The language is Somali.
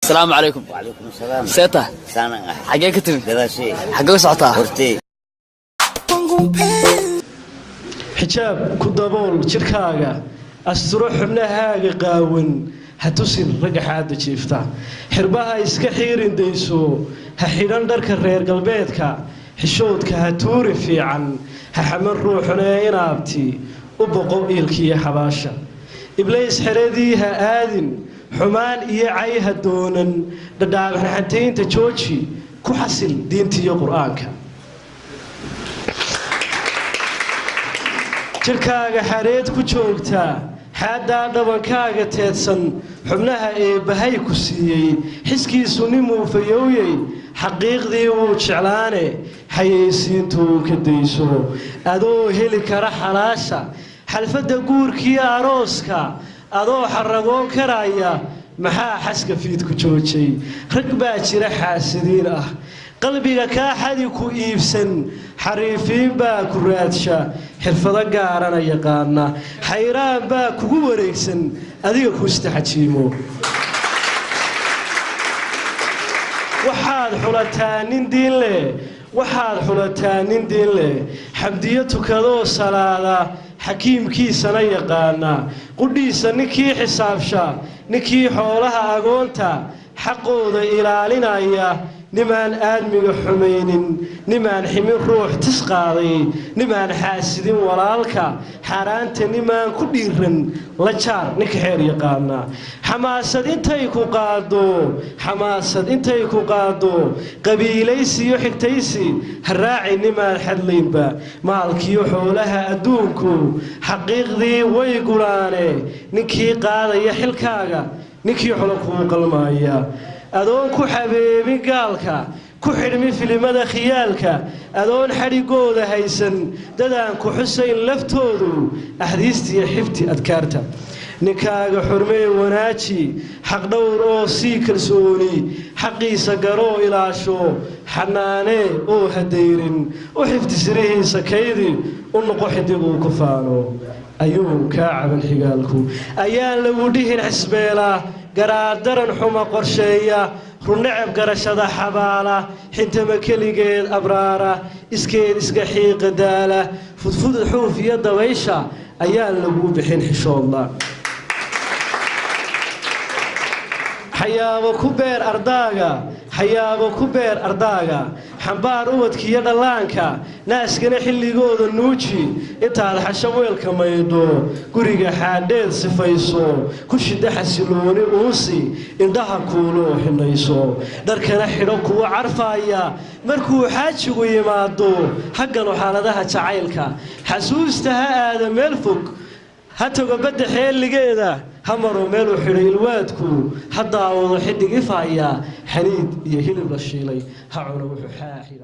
السلام عليكم. وعليكم السلام. سيتا سامع حاجة كتير دراسي حاجة سعطة hortay حجاب كدبول شركاغا أستروح حبناها قاون هتوصل رجع حاد شيفتا حربها إسك حيرين ديسو هحيران درك الرير قلبيتك حشودك هتوري في عن هحمل روحنا ينابتي وبقوا إلكي يا حباشا إبليس حردي هآذن حمان يعيها دونا دداب حتين تشوشي كحسل دينتي قرآنك jirkaaga xareed ku joogta xaada dhabankaaga teedsan xubnaha ee bahay ku siiyay xiskiisu nimuu fayowyay xaqiiqdii uu jeclaane xayeysiintuu ka dayso adoo heli kara xalaasha xalfada guurkii arooska adoo xaragoon karaya maxaa xaska fiid ku joojay rag baa jira xaasidiin ah qalbiga ka xadi ku iibsan xariifiin baa ku raadsha xirfado gaarana yaqaana xayraan baa kugu wareegsan adiga ku istaxajiimo waxaad xulataa nin diin leh xamdiyo tukadoo salaada xakiimkiisana yaqaana qudhiisa ninkii xisaabsha ninkii xoolaha agoonta xaqooda ilaalinaya nimaan aadmiga xumaynin nimaan ximin ruux tis qaaday nimaan xaasidin walaalka xaraanta nimaan ku dhiiran la jaar ninka xeer yaqaana xamaasad intay ku qaado qabiilaysi iyo xigtaysi haraaci nimaan xadlaynba maalkiyo xoolaha adduunku xaqiiqdii way gulaane ninkii qaadaya xilkaaga ninkii xolo kuu qalmaaya adoon ku xabeebin gaalka ku xidhmi filimada khiyaalka adoon xadhigooda haysan dadaan ku xusayn laftoodu axdiistiyo xifti adkaarta ninkaaga xurmee wanaaji xaq dhowr oo sii kalsooni xaqiisa garoo ilaasho xanaanee oo hadayrin u xifti sirihiisa kaydi u noqo xidiguu ku faano ayuu kaa caban xigaalku ayaan lagu dhihin xisbeela garaadaran xuma qorsheeya runacab garashada xabaala xintama keligeed abraara iskeed iska xiiqa daala fudfud xuuf iyo dabaysha ayaan lagu bixin xishoodla حيابو كبير أرداغا حنبار أودكي يدلانكا ناس كنا حليقود النوشي إتاد حشويل كميدو قريقا حاديد سفايسو كشد حسلوني أوسي إندها كولو حنيسو داركنا حيروكو عرفايا مركو حاجو يمادو حقا حالدها تعايلكا حسوستها آدم يلفك حتى قبل حيل لقيدا همروا ميلو حري الوادكو حتى عوض حد قفايا حنيد يهيل الشيلي هعونا وحاحي